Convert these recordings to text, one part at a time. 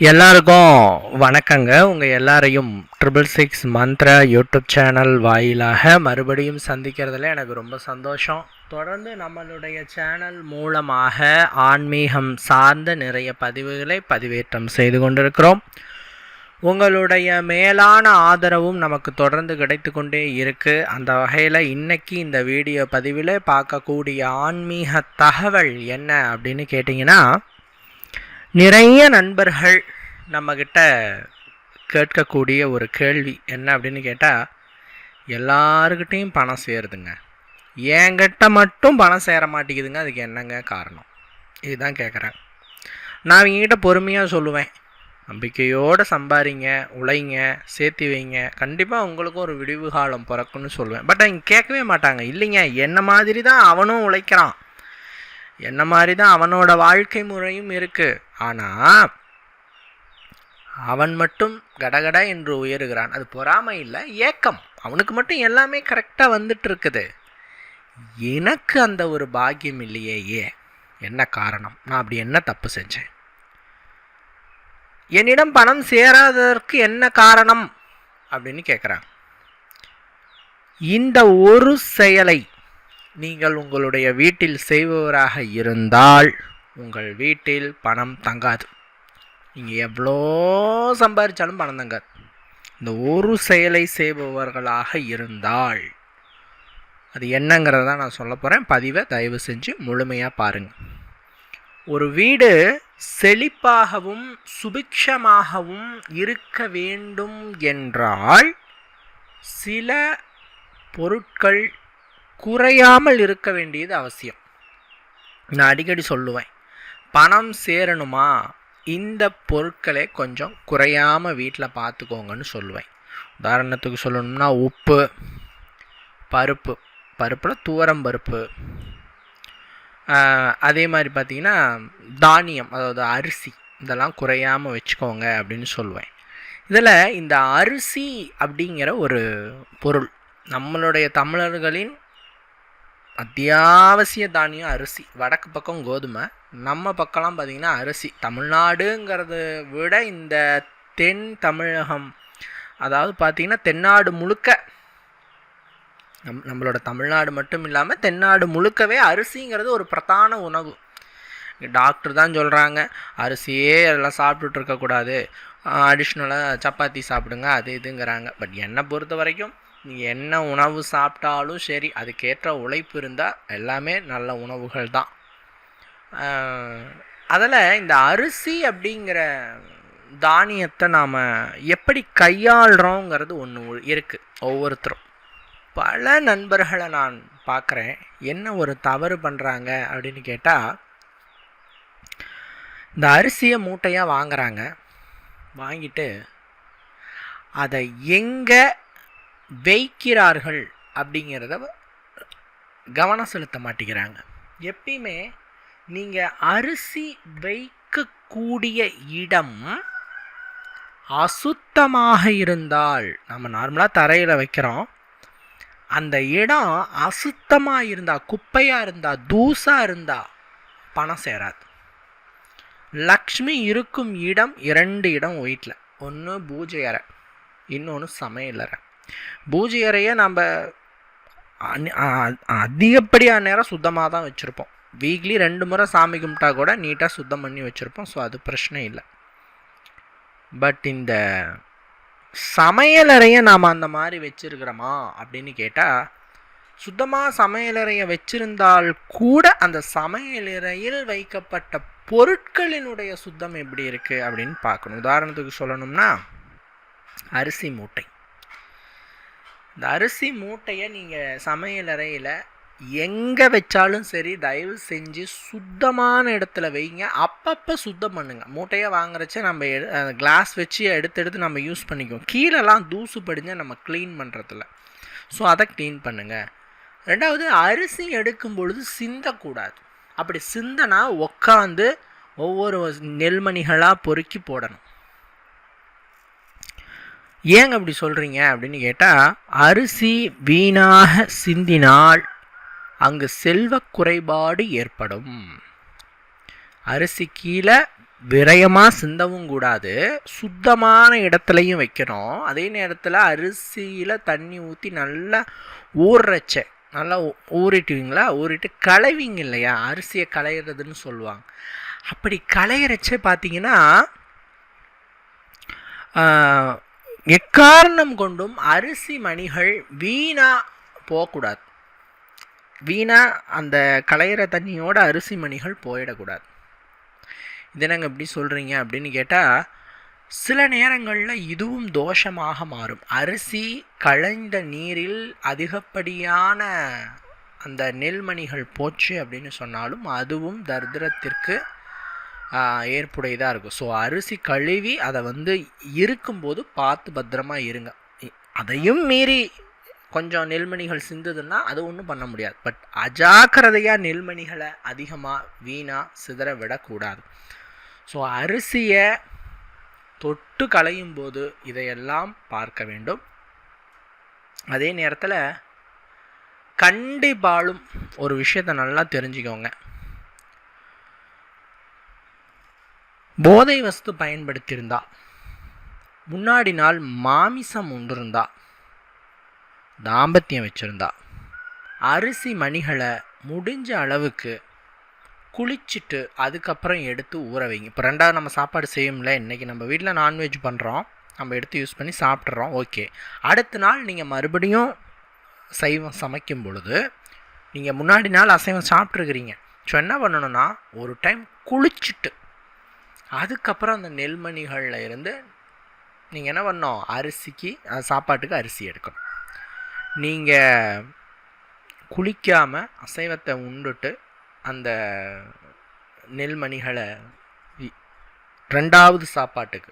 எல்லாருக்கும் வணக்கங்க. உங்கள் எல்லாரையும் 666 மந்த்ரா யூடியூப் சேனல் வாயிலாக மறுபடியும் சந்திக்கிறதுல எனக்கு ரொம்ப சந்தோஷம். தொடர்ந்து நம்மளுடைய சேனல் மூலமாக ஆன்மீகம் சார்ந்த நிறைய பதிவுகளை பதிவேற்றம் செய்து கொண்டிருக்கிறோம். உங்களுடைய மேலான ஆதரவும் நமக்கு தொடர்ந்து கிடைத்து கொண்டே இருக்குது. அந்த வகையில் இன்னைக்கு இந்த வீடியோ பதிவில் பார்க்கக்கூடிய ஆன்மீக தகவல் என்ன அப்படின்னு கேட்டிங்கன்னா, நிறைய நண்பர்கள் நம்மக்கிட்ட கேட்கக்கூடிய ஒரு கேள்வி என்ன அப்படின்னு கேட்டால், எல்லாருக்கிட்டையும் பணம் சேருதுங்க, என்கிட்ட மட்டும் பணம் சேர மாட்டேங்குதுங்க, அதுக்கு என்னங்க காரணம்? இதுதான் கேட்குறேன். நான் இவங்ககிட்ட பொறுமையாக சொல்லுவேன், நம்பிக்கையோடு சம்பாதிங்க, உழைங்க, சேர்த்தி வைங்க, கண்டிப்பாக உங்களுக்கும் ஒரு விடிவு காலம் பிறக்குன்னு சொல்லுவேன். பட் அவங்க கேட்கவே மாட்டாங்க. இல்லைங்க, என்ன மாதிரி தான் அவனும் உழைக்கிறான், என்ன மாதிரி தான் அவனோட வாழ்க்கை முறையும் இருக்குது, ஆனால் அவன் மட்டும் கடகட என்று உயருகிறான். அது பொறாமை இல்லை, ஏக்கம். அவனுக்கு மட்டும் எல்லாமே கரெக்டாக வந்துட்டு இருக்குது, எனக்கு அந்த ஒரு பாக்கியம் இல்லையே, ஏன்? என்ன காரணம்? நான் அப்படி என்ன தப்பு செஞ்சேன்? என்னிடம் பணம் சேராததற்கு என்ன காரணம் அப்படின்னு கேட்குறாங்க. இந்த ஒரு செயலை நீங்கள் உங்களுடைய வீட்டில் செய்பவராக இருந்தால் உங்கள் வீட்டில் பணம் தங்காது. நீங்கள் எவ்வளோ சம்பாதிச்சாலும் பணம் தங்காது. இந்த ஒரு செயலை செய்பவர்களாக இருந்தால் அது என்னங்கிறத நான் சொல்ல போகிறேன். பதிவை தயவு செஞ்சு முழுமையாக பாருங்கள். ஒரு வீடு செழிப்பாகவும் சுபிக்ஷமாகவும் இருக்க வேண்டும் என்றால் சில பொருட்கள் குறையாமல் இருக்க வேண்டியது அவசியம். நான் அடிக்கடி சொல்லுவேன், பணம் சேரணுமா, இந்த பொருட்களை கொஞ்சம் குறையாமல் வீட்டில் பார்த்துக்கோங்கன்னு சொல்லுவேன். உதாரணத்துக்கு சொல்லணும்னா உப்பு, பருப்பில் துவரம் பருப்பு, அதே மாதிரி பார்த்திங்கன்னா தானியம், அதாவது அரிசி, இதெல்லாம் குறையாமல் வச்சுக்கோங்க அப்படின்னு சொல்லுவேன். இதில் இந்த அரிசி அப்படிங்கிற ஒரு பொருள் நம்மளுடைய தமிழர்களின் அத்தியாவசிய தானியம் அரிசி. வடக்கு பக்கம் கோதுமை, நம்ம பக்கம்லாம் பார்த்திங்கன்னா அரிசி. தமிழ்நாடுங்கிறத விட இந்த தென் தமிழகம், அதாவது பார்த்திங்கன்னா தென்னாடு முழுக்க, நம்மளோட தமிழ்நாடு மட்டும் இல்லாமல் தென்னாடு முழுக்கவே அரிசிங்கிறது ஒரு பிரதான உணவு. டாக்டர் தான் சொல்கிறாங்க அரிசியே எல்லாம் சாப்பிட்டுட்டு இருக்கக்கூடாது, அடிஷ்னலாக சப்பாத்தி சாப்பிடுங்க, அது இதுங்கிறாங்க. பட் என்னை பொறுத்த வரைக்கும் நீங்கள் என்ன உணவு சாப்பிட்டாலும் சரி, அதுக்கேற்ற உழைப்பு இருந்தால் எல்லாமே நல்ல உணவுகள் தான். அதில் இந்த அரிசி அப்படிங்கிற தானியத்தை நாம் எப்படி கையாளுறோங்கிறது ஒன்று இருக்குது. ஒவ்வொருத்தரும், பல நண்பர்களை நான் பார்க்குறேன், என்ன ஒரு தவறு பண்ணுறாங்க அப்படின்னு கேட்டால், இந்த அரிசியை மூட்டையாக வாங்குறாங்க, வாங்கிட்டு அதை எங்கே வைக்கிறார்கள் அப்படிங்கிறத கவனம் செலுத்த மாட்டேங்கிறாங்க. எப்பயுமே நீங்கள் அரிசி வைக்கக்கூடிய இடம் அசுத்தமாக இருந்தால், நம்ம நார்மலாக தரையில் வைக்கிறோம், அந்த இடம் அசுத்தமாக இருந்தால், குப்பையாக இருந்தால், தூசாக இருந்தால் பணம் சேராது. லக்ஷ்மி இருக்கும் இடம் 2 இடம் வீட்டில். ஒன்று பூஜை அறை, இன்னொன்று சமையலறை. பூஜை அறையை நம்ம அதிகப்படியான நேரம் சுத்தமாக தான் வச்சுருப்போம். வீக்லி 2 முறை சாமி கும்பிட்டா கூட நீட்டாக சுத்தம் பண்ணி வச்சுருப்போம். ஸோ அது பிரச்சனை இல்லை. பட் இந்த சமையலறையை நாம் அந்த மாதிரி வச்சுருக்கிறோமா அப்படின்னு கேட்டால், சுத்தமாக சமையலறையை வச்சிருந்தால் கூட அந்த சமையலறையில் வைக்கப்பட்ட பொருட்களினுடைய சுத்தம் எப்படி இருக்குது அப்படின்னு பார்க்கணும். உதாரணத்துக்கு சொல்லணும்னா அரிசி மூட்டை. இந்த அரிசி மூட்டையை நீங்கள் சமையலறையில் எங்கே வச்சாலும் சரி, தயவு செஞ்சு சுத்தமான இடத்துல வைங்க. அப்பப்போ சுத்தம் பண்ணுங்கள். மூட்டையாக வாங்குறச்ச நம்ம கிளாஸ் வச்சு எடுத்து நம்ம யூஸ் பண்ணிக்குவோம். கீழெல்லாம் தூசு படிஞ்சால் நம்ம க்ளீன் பண்ணுறதில்ல. ஸோ அதை க்ளீன் பண்ணுங்கள். 2வது, அரிசி எடுக்கும் பொழுது சிந்தக்கூடாது. அப்படி சிந்தனா உட்காந்து ஒவ்வொரு நெல்மணிகளாக பொறுக்கி போடணும். ஏங்க அப்படி சொல்கிறீங்க அப்படின்னு கேட்டால், அரிசி வீணாக சிந்தினால் அங்கு செல்வ குறைபாடு ஏற்படும். அரிசி கீழே விரயமாக சிந்தவும் கூடாது, சுத்தமான இடத்துலையும் வைக்கணும். அதே நேரத்தில் அரிசியில் தண்ணி ஊற்றி நல்லா ஊறச்ச நல்லா ஊறிட்டுவீங்களா, ஊறிட்டு களைவிங்க இல்லையா, அரிசியை களையிறதுன்னு சொல்லுவாங்க. அப்படி களையிறச்ச பார்த்தீங்கன்னா எக்காரணம் கொண்டும் அரிசி மணிகள் வீணாக போகக்கூடாது. வீணாக அந்த களையிற தண்ணியோட அரிசி மணிகள் போயிடக்கூடாது. இதை நாங்கள் எப்படி சொல்கிறீங்க அப்படின்னு கேட்டால், சில நேரங்களில் இதுவும் தோஷமாக மாறும். அரிசி களைந்த நீரில் அதிகப்படியான அந்த நெல்மணிகள் போச்சு அப்படின்னு சொன்னாலும் அதுவும் தரித்திரத்திற்கு ஏற்புடையதாக இருக்கும். ஸோ அரிசி கழுவி அதை இருக்கும்போது பார்த்து பத்திரமா இருங்க. அதையும் மீறி கொஞ்சம் நெல்மணிகள் சிந்துதுன்னா அது ஒன்றும் பண்ண முடியாது. பட் அஜாக்கிரதையாக நெல்மணிகளை அதிகமாக வீணாக சிதற விடக்கூடாது. ஸோ அரிசியை தொட்டு களையும் போது இதையெல்லாம் பார்க்க வேண்டும். அதே நேரத்தில் கண்டிப்பாலும் ஒரு விஷயத்தை நல்லா தெரிஞ்சுக்கோங்க. போதை வஸ்து பயன்படுத்தியிருந்தா, முன்னாடி நாள் மாமிசம் உண்டிருந்தா, தாம்பத்தியம் வச்சுருந்தா, அரிசி மணிகளை முடிஞ்ச அளவுக்கு குளிச்சுட்டு அதுக்கப்புறம் எடுத்து ஊற வைங்க. இப்போ ரெண்டாவது நம்ம சாப்பாடு செய்யும்ல, இன்றைக்கி நம்ம வீட்டில் நான்வெஜ் பண்ணுறோம், நம்ம எடுத்து யூஸ் பண்ணி சாப்பிட்றோம், ஓகே. அடுத்த நாள் நீங்கள் மறுபடியும் சைவம் சமைக்கும் பொழுது நீங்கள் முன்னாடி நாள் அசைவம் சாப்பிட்ருக்கிறீங்க. ஸோ என்ன பண்ணணுன்னா, ஒரு டைம் குளிச்சுட்டு அதுக்கப்புறம் அந்த நெல்மணிகளில் இருந்து நீங்கள் என்ன பண்ணணும், அரிசிக்கு சாப்பாட்டுக்கு அரிசி எடுக்கணும். நீங்கள் குளிக்காமல் அசைவத்தை உண்டுட்டு அந்த நெல்மணிகளை ரெண்டாவது சாப்பாட்டுக்கு,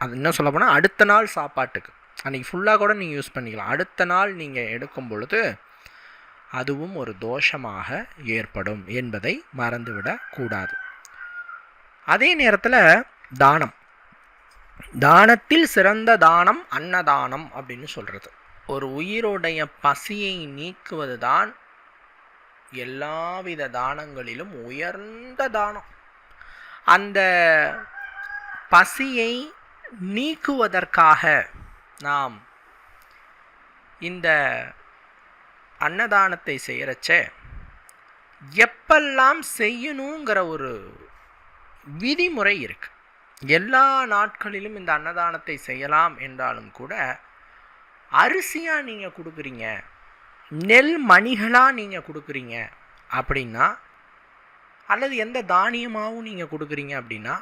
அது என்ன சொல்ல போனால் அடுத்த நாள் சாப்பாட்டுக்கு, அன்றைக்கி ஃபுல்லாக கூட நீங்கள் யூஸ் பண்ணிக்கலாம், அடுத்த நாள் நீங்கள் எடுக்கும் பொழுது அதுவும் ஒரு தோஷமாக ஏற்படும் என்பதை மறந்துவிடக்கூடாது. அதே நேரத்தில் தானம், தானத்தில் சிறந்த தானம் அன்னதானம் அப்படின்னு சொல்கிறது. ஒரு உயிருடைய பசியை நீக்குவது தான் எல்லாவித தானங்களிலும் உயர்ந்த தானம். அந்த பசியை நீக்குவதற்காக நாம் இந்த அன்னதானத்தை செய்கிறச்ச எப்பெல்லாம் செய்யணுங்கிற ஒரு விதிமுறை இருக்கு. எல்லா நாட்களிலும் இந்த அன்னதானத்தை செய்யலாம் என்றாலும் கூட, அரிசியாக நீங்கள் கொடுக்குறீங்க, நெல் மணிகளாக நீங்கள் கொடுக்குறீங்க அப்படின்னா, அல்லது எந்த தானியமாகவும் நீங்கள் கொடுக்குறீங்க அப்படின்னா,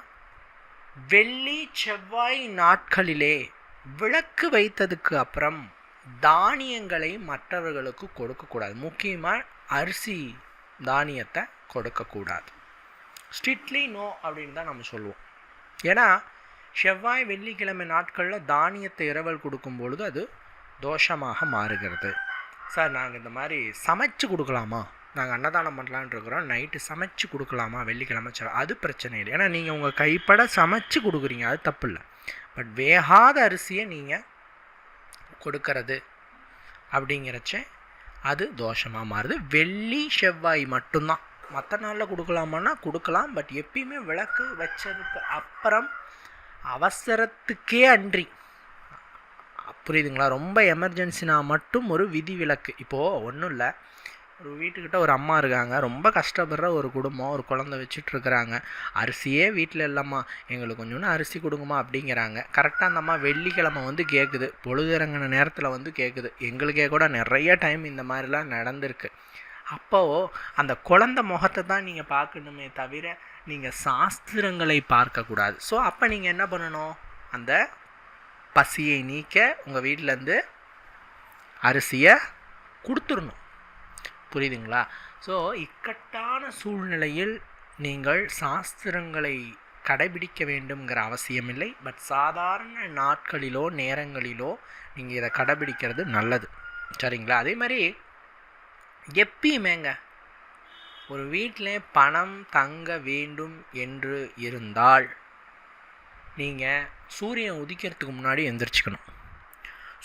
வெள்ளி செவ்வாய் நாட்களிலே விளக்கு வைத்ததுக்கு அப்புறம் தானியங்களை மற்றவர்களுக்கு கொடுக்கக்கூடாது. முக்கியமாக அரிசி தானியத்தை கொடுக்கக்கூடாது. ஸ்ட்ரிக்ட்லி நோ அப்படின்னு தான் நம்ம சொல்லுவோம். ஏன்னா செவ்வாய் வெள்ளிக்கிழமை நாட்களில் தானியத்தை இரவல் கொடுக்கும் பொழுது அது தோஷமாக மாறுகிறது. சார், நாங்கள் இந்த மாதிரி சமைச்சு கொடுக்கலாமா, நாங்கள் அன்னதானம் பண்ணலான் இருக்கிறோம், நைட்டு சமைச்சு கொடுக்கலாமா வெள்ளிக்கிழமை, அது பிரச்சனை இல்லை. ஏன்னா நீங்கள் உங்கள் கைப்பட சமைச்சு கொடுக்குறீங்க, அது தப்பு இல்லை. பட் வேகாத அரிசியை நீங்கள் கொடுக்கறது அப்படிங்கிறச்ச அது தோஷமாக மாறுது. வெள்ளி செவ்வாய் மட்டும்தான், மற்ற நாளில் கொடுக்கலாமான்னா கொடுக்கலாம். பட் எப்பயுமே விளக்கு வச்சதுக்கு அப்புறம் அவசரத்துக்கே அன்றி, புரியுதுங்களா, ரொம்ப எமர்ஜென்சினா மட்டும் ஒரு விதி விலக்கு. இப்போது ஒன்றும் இல்லை, ஒரு வீட்டுக்கிட்ட ஒரு அம்மா இருக்காங்க, ரொம்ப கஷ்டப்படுற ஒரு குடும்பம், ஒரு குழந்தை வச்சுட்ருக்குறாங்க, அரிசியே வீட்டில் இல்லைம்மா, எங்களுக்கு கொஞ்சோன்னு அரிசி கொடுங்கம்மா அப்படிங்கிறாங்க. கரெக்டாக அந்த அம்மா வெள்ளிக்கிழமை கேட்குது, பொழுதுறங்கின நேரத்தில் கேட்குது. எங்களுக்கே கூட நிறைய டைம் இந்த மாதிரிலாம் நடந்திருக்கு. அப்போது அந்த குழந்தை முகத்தை தான் நீங்கள் பார்க்கணுமே தவிர நீங்கள் சாஸ்திரங்களை பார்க்கக்கூடாது. ஸோ அப்போ நீங்கள் என்ன பண்ணணும், அந்த பசியை நீக்க உங்கள் வீட்டிலேருந்து அரிசியை கொடுத்துடணும். புரியுதுங்களா? ஸோ இக்கட்டான சூழ்நிலையில் நீங்கள் சாஸ்திரங்களை கடைபிடிக்க வேண்டும்ங்கிற அவசியமில்லை. பட் சாதாரண நாட்களிலோ நேரங்களிலோ நீங்கள் இதை கடைபிடிக்கிறது நல்லது. சரிங்களா? அதே மாதிரி எப்பயுமேங்க ஒரு வீட்டில் பணம் தங்க வேண்டும் என்று இருந்தால் நீங்கள் சூரியன் உதிக்கிறதுக்கு முன்னாடி எந்திரிச்சிக்கணும்.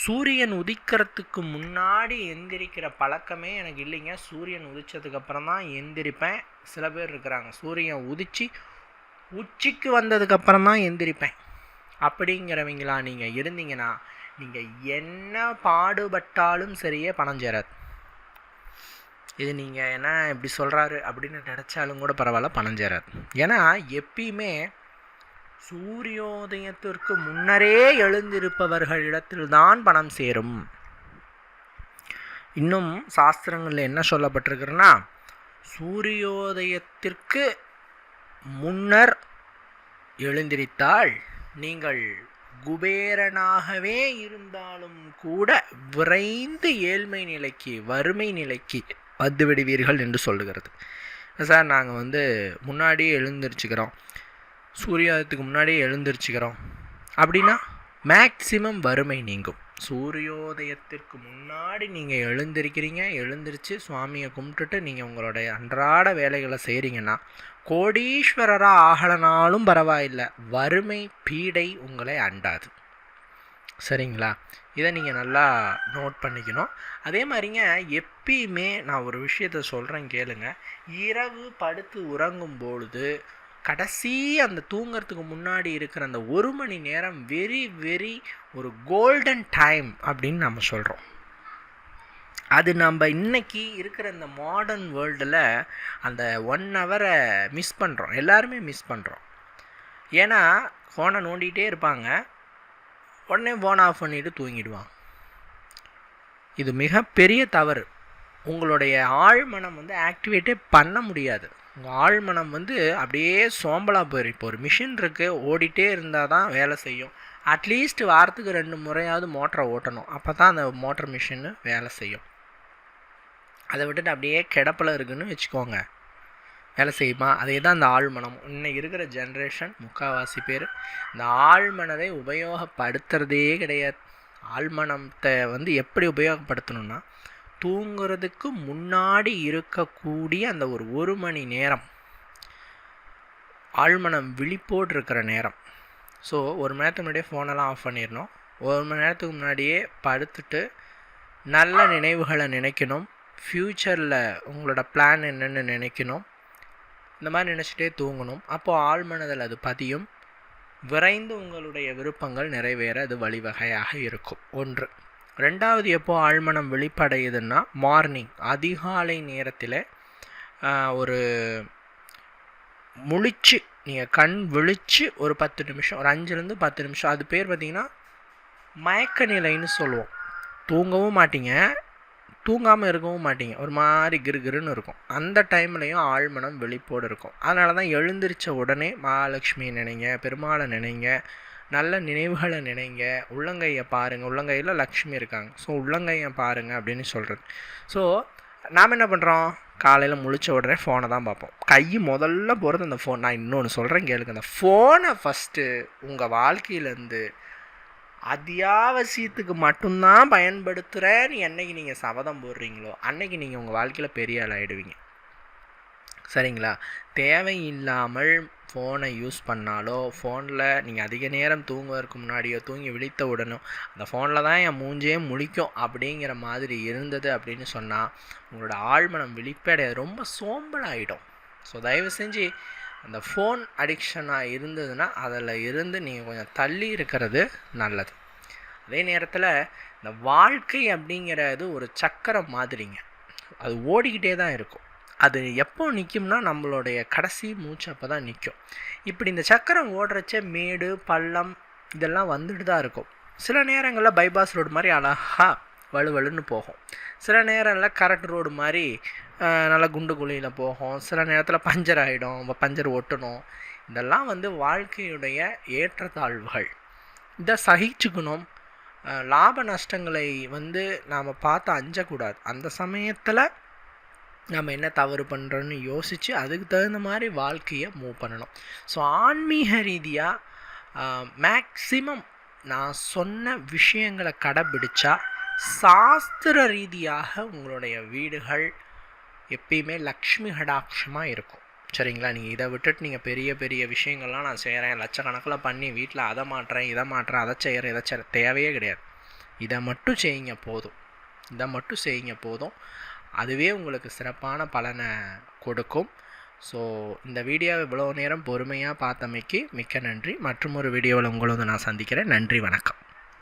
சூரியன் உதிக்கிறதுக்கு முன்னாடி எந்திரிக்கிற பழக்கமே எனக்கு இல்லைங்க. சூரியன் உதித்ததுக்கப்புறம் தான் எந்திரிப்பேன். சில பேர் இருக்கிறாங்க, சூரியன் உதித்து உச்சிக்கு வந்ததுக்கப்புறம் தான் எந்திரிப்பேன் அப்படிங்கிறவங்களா நீங்கள் இருந்தீங்கன்னா நீங்கள் என்ன பாடுபட்டாலும் சரியே பணம் சேராது. இது நீங்கள் என்ன இப்படி சொல்கிறாரு அப்படின்னு நினச்சாலும் கூட பரவாயில்ல, பணம் சேராது. ஏன்னா எப்பயுமே சூரியோதயத்திற்கு முன்னரே எழுந்திருப்பவர்களிடத்தில்தான் பணம் சேரும். இன்னும் சாஸ்திரங்களில் என்ன சொல்லப்பட்டிருக்குன்னா, சூரியோதயத்திற்கு முன்னர் எழுந்திரித்தால் நீங்கள் குபேரனாகவே இருந்தாலும் கூட விரைந்து ஏழ்மை நிலைக்கு, வறுமை நிலைக்கு வந்து விடுவீர்கள் என்று சொல்லுகிறது. சார் நாங்கள் முன்னாடியே எழுந்திரிச்சுக்கிறோம், சூரியோதயத்துக்கு முன்னாடியே எழுந்திரிச்சுக்கிறோம் அப்படின்னா மேக்சிமம் வறுமை நீங்கும். சூரியோதயத்திற்கு முன்னாடி நீங்கள் எழுந்திரிச்சு சுவாமியை கும்பிட்டுட்டு நீங்கள் உங்களுடைய அன்றாட வேலைகளை செய்கிறீங்கன்னா கோடீஸ்வரராக ஆகலனாலும் பரவாயில்லை, வறுமை பீடை உங்களை அண்டாது. சரிங்களா? இதை நீங்கள் நல்லா நோட் பண்ணிக்கணும். அதே மாதிரிங்க எப்பயுமே நான் ஒரு விஷயத்த சொல்கிறேன் கேளுங்க. இரவு படுத்து உறங்கும் பொழுது கடைசி அந்த தூங்கிறதுக்கு முன்னாடி இருக்கிற அந்த 1 மணி நேரம் வெரி ஒரு கோல்டன் டைம் அப்படின்னு நம்ம சொல்கிறோம். அது நம்ம இன்னைக்கு இருக்கிற இந்த மாடர்ன் வேர்ல்டில் அந்த 1 ஹவரை மிஸ் பண்ணுறோம், எல்லாருமே மிஸ் பண்ணுறோம். ஏன்னா ஃபோனை நோண்டிகிட்டே இருப்பாங்க, உடனே ஃபோன் ஆஃப் பண்ணிவிட்டு தூங்கிடுவாங்க. இது மிகப்பெரிய தவறு. உங்களுடைய ஆழ்மனம் ஆக்டிவேட்டே பண்ண முடியாது. உங்கள் ஆழ்மனம் அப்படியே சோம்பலாக போயிடும். இப்போ ஒரு மிஷின் இருக்குது, ஓடிட்டே இருந்தால் தான் வேலை செய்யும். அட்லீஸ்ட் வாரத்துக்கு 2 முறையாவது மோட்டரை ஓட்டணும், அப்போ தான் அந்த மோட்டர் மிஷின் வேலை செய்யும். அதை விட்டுட்டு அப்படியே கிடப்பில் இருக்குன்னு வச்சுக்கோங்க, வேலை செய்யுமா? அதே தான் இந்த ஆழ்மனம். இன்னைக்கு இருக்கிற ஜென்ரேஷன் முக்கால்வாசி பேர் இந்த ஆழ்மனதை உபயோகப்படுத்துறதே கிடையாது. ஆழ்மனத்தை எப்படி உபயோகப்படுத்தணும்னா, தூங்குறதுக்கு முன்னாடி இருக்கக்கூடிய அந்த ஒரு 1 மணி நேரம் ஆழ்மனம் விழிப்போடு இருக்கிற நேரம். ஸோ 1 மணி நேரத்துக்கு முன்னாடியே ஃபோனெல்லாம் ஆஃப் பண்ணிடணும். 1 மணி நேரத்துக்கு முன்னாடியே படுத்துட்டு நல்ல நினைவுகளை நினைக்கணும். ஃப்யூச்சரில் உங்களோட பிளான் என்னென்னு நினைக்கணும். இந்த மாதிரி நினச்சிட்டே தூங்கணும். அப்போது ஆழ்மனதில் அது பதியும். விரைந்து உங்களுடைய விருப்பங்கள் நிறைவேற அது வழிவகையாக இருக்கும். 1. 2வது, எப்போ ஆழ்மனம் வெளிப்படையுதுன்னா மார்னிங், அதிகாலை நேரத்தில் ஒரு முழிச்சு, நீங்கள் கண் விழிச்சு ஒரு 10 நிமிஷம், ஒரு 5லேருந்து 10 நிமிஷம், அது பேர் பார்த்திங்கன்னா மயக்க நிலைன்னு சொல்லுவோம். தூங்கவும் மாட்டீங்க, தூங்காமல் இருக்கவும் மாட்டீங்க, ஒரு மாதிரி கிருகிருன்னு இருக்கும். அந்த டைம்லையும் ஆழ்மனம் வெளிப்போடு இருக்கும். அதனால தான் எழுந்திரிச்ச உடனே மகாலட்சுமி நினைங்க, பெருமாளை நினைங்க, நல்ல நினைவுகளை நினைங்க, உள்ளங்கையை பாருங்கள், உள்ளங்கையில் லக்ஷ்மி இருக்காங்க, ஸோ உள்ளங்கையை பாருங்கள் அப்படின்னு சொல்கிறது. ஸோ நாம் என்ன பண்ணுறோம், காலையில் முழிச்ச உடனே ஃபோனை தான் பார்ப்போம். கை முதல்ல போகிறது அந்த ஃபோன். நான் இன்னொன்று சொல்கிறேன் கேளுங்க, அந்த ஃபோனை ஃபஸ்ட்டு உங்கள் வாழ்க்கையிலேருந்து அத்தியாவசியத்துக்கு மட்டும்தான் பயன்படுத்துகிறேன்னு என்னைக்கு நீங்கள் சபதம் போடுறீங்களோ அன்னைக்கு நீங்கள் உங்கள் வாழ்க்கையில் பெரிய ஆள் ஆகிடுவீங்க. சரிங்களா? தேவையில்லாமல் ஃபோனை யூஸ் பண்ணாலோ, ஃபோனில் நீங்கள் அதிக நேரம் தூங்குவதற்கு முன்னாடியோ, தூங்கி விழித்த உடனோ அந்த ஃபோனில் தான் என் மூஞ்சே முழிக்கும் அப்படிங்கிற மாதிரி இருந்தது அப்படின்னு சொன்னால் உங்களோட ஆழ்மனம் விழிப்படைய ரொம்ப சோம்பலாகிடும். ஸோ தயவு செஞ்சு அந்த ஃபோன் அடிக்ஷனாக இருந்ததுன்னா அதில் இருந்து நீங்கள் கொஞ்சம் தள்ளி இருக்கிறது நல்லது. அதே நேரத்தில் இந்த வாழ்க்கை அப்படிங்கிறது ஒரு சக்கரம் மாதிரிங்க, அது ஓடிக்கிட்டே தான் இருக்கும். அது எப்போ நிற்கும்னா நம்மளுடைய கடைசி மூச்சு அப்போ தான் நிற்கும். இப்படி இந்த சக்கரம் ஓடுறச்ச மேடு பள்ளம் இதெல்லாம் வந்துட்டு தான் இருக்கும். சில நேரங்களில் பைபாஸ் ரோடு மாதிரி அழகாக வலுவலுன்னு போகும், சில நேரங்களில் கரெக்ட் ரோடு மாதிரி நல்லா குண்டு குழியில் போகும், சில நேரத்தில் பஞ்சர் ஆகிடும், பஞ்சர் ஒட்டணும். இதெல்லாம் வாழ்க்கையுடைய ஏற்றத்தாழ்வுகள். இதை சகிச்சுக்கணும். லாப நஷ்டங்களை நாம் பார்த்து அஞ்சக்கூடாது. அந்த சமயத்தில் நம்ம என்ன தவறு பண்ணுறோன்னு யோசித்து அதுக்கு தகுந்த மாதிரி வாழ்க்கையை மூவ் பண்ணணும். ஸோ ஆன்மீக ரீதியாக மேக்சிமம் நான் சொன்ன விஷயங்களை கடைபிடிச்சா சாஸ்திர ரீதியாக உங்களுடைய வீடுகள் எப்பயுமே லக்ஷ்மி கடாட்சமாக இருக்கும். சரிங்களா? நீங்கள் இதை விட்டுட்டு நீங்கள் பெரிய பெரிய விஷயங்கள்லாம் நான் செய்கிறேன், லட்சக்கணக்கில் பண்ணி வீட்டில் அதை மாட்டுறேன் இதை மாட்டுறேன் அதை செய்கிறேன் தேவையே கிடையாது. இதை மட்டும் செய்யுங்க போதும், அதுவே உங்களுக்கு சிறப்பான பலனை கொடுக்கும். ஸோ இந்த வீடியோவை இவ்வளோ நேரம் பொறுமையாக பார்த்தமைக்கு மிக்க நன்றி. மற்றும் ஒரு வீடியோவில் உங்களை நான் சந்திக்கிறேன். நன்றி, வணக்கம்.